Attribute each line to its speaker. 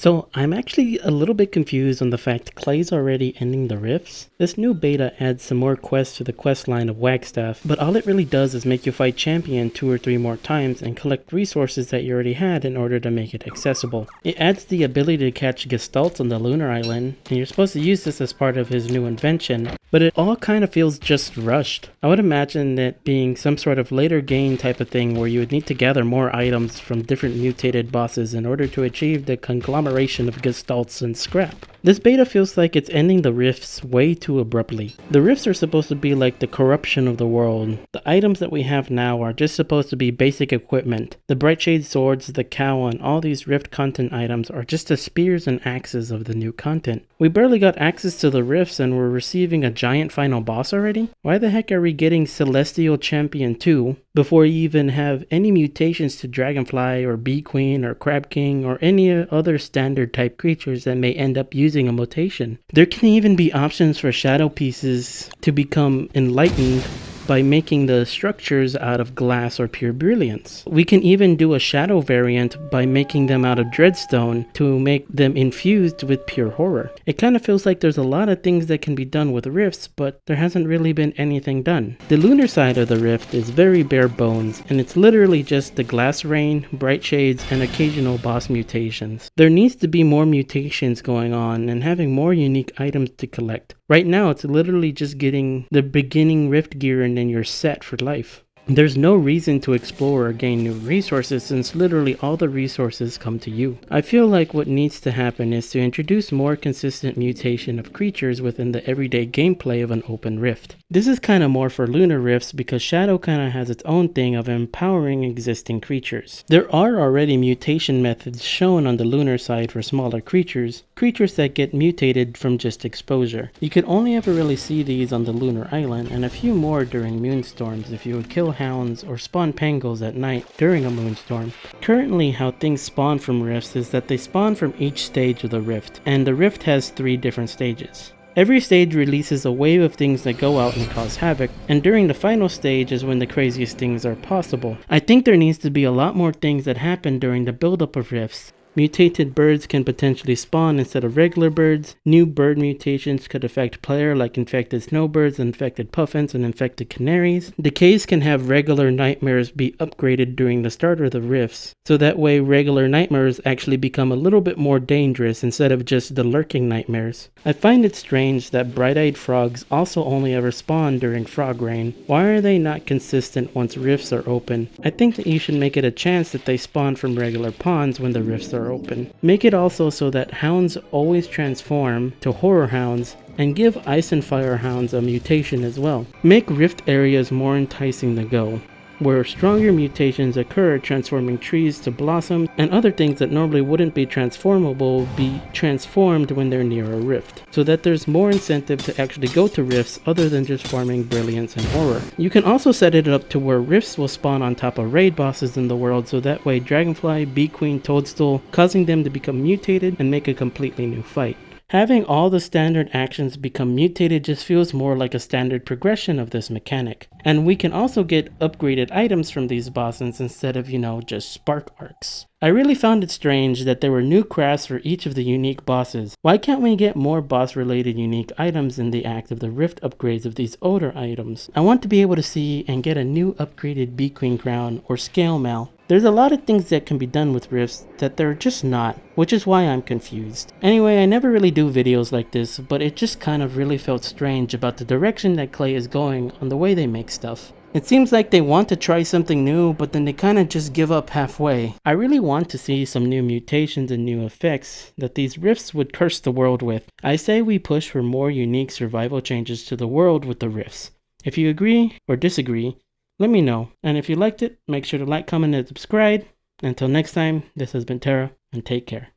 Speaker 1: So I'm actually a little bit confused on the fact Clay's already ending the rifts. This new beta adds some more quests to the quest line of Wagstaff, but all it really does is make you fight Champion 2 or 3 more times and collect resources that you already had in order to make it accessible. It adds the ability to catch Gestalts on the lunar island, and you're supposed to use this as part of his new invention, but it all kind of feels just rushed. I would imagine it being some sort of later game type of thing where you would need to gather more items from different mutated bosses in order to achieve the conglomeration of Gestalts and scrap. This beta feels like it's ending the rifts way too abruptly. The rifts are supposed to be like the corruption of the world. The items that we have now are just supposed to be basic equipment. The Brightshade swords, the cowl, and all these rift content items are just the spears and axes of the new content. We barely got access to the rifts and we're receiving a giant final boss already? Why the heck are we getting Celestial Champion 2 before you even have any mutations to Dragonfly or Bee Queen or Crab King or any other standard type creatures that may end up using a mutation? There can even be options for shadow pieces to become enlightened by making the structures out of glass or pure brilliance. We can even do a shadow variant by making them out of dreadstone to make them infused with pure horror. It kind of feels like there's a lot of things that can be done with rifts, but there hasn't really been anything done. The lunar side of the rift is very bare bones, and it's literally just the glass rain, bright shades, and occasional boss mutations. There needs to be more mutations going on and having more unique items to collect. Right now, it's literally just getting the beginning rift gear and then you're set for life. There's no reason to explore or gain new resources since literally all the resources come to you. I feel like what needs to happen is to introduce more consistent mutation of creatures within the everyday gameplay of an open rift. This is kind of more for lunar rifts because Shadow kind of has its own thing of empowering existing creatures. There are already mutation methods shown on the lunar side for smaller creatures that get mutated from just exposure. You could only ever really see these on the lunar island and a few more during moonstorms if you would kill hounds or spawn pangolins at night during a moonstorm. Currently, how things spawn from rifts is that they spawn from each stage of the rift, and the rift has 3 different stages. Every stage releases a wave of things that go out and cause havoc, and during the final stage is when the craziest things are possible. I think there needs to be a lot more things that happen during the buildup of rifts. Mutated birds can potentially spawn instead of regular birds. New bird mutations could affect player like infected snowbirds, infected puffins, and infected canaries. Decays can have regular nightmares be upgraded during the start of the rifts, so that way regular nightmares actually become a little bit more dangerous instead of just the lurking nightmares. I find it strange that bright-eyed frogs also only ever spawn during frog rain. Why are they not consistent once rifts are open? I think that you should make it a chance that they spawn from regular ponds when the rifts are open. Make it also so that hounds always transform to horror hounds and give ice and fire hounds a mutation as well. Make rift areas more enticing to go, where stronger mutations occur, transforming trees to blossoms and other things that normally wouldn't be transformable be transformed when they're near a rift, so that there's more incentive to actually go to rifts other than just farming brilliance and horror. You can also set it up to where rifts will spawn on top of raid bosses in the world, so that way Dragonfly, Bee Queen, Toadstool, causing them to become mutated and make a completely new fight. Having all the standard actions become mutated just feels more like a standard progression of this mechanic. And we can also get upgraded items from these bosses instead of, just spark arcs. I really found it strange that there were new crafts for each of the unique bosses. Why can't we get more boss related unique items in the act of the rift upgrades of these older items? I want to be able to see and get a new upgraded Bee Queen crown or scale mail. There's a lot of things that can be done with rifts that they're just not, which is why I'm confused. Anyway, I never really do videos like this, but it just kind of really felt strange about the direction that Clay is going on the way they make stuff. It seems like they want to try something new, but then they kind of just give up halfway. I really want to see some new mutations and new effects that these rifts would curse the world with. I say we push for more unique survival changes to the world with the rifts. If you agree or disagree, let me know. And if you liked it, make sure to like, comment, and subscribe. Until next time, this has been Terra, and take care.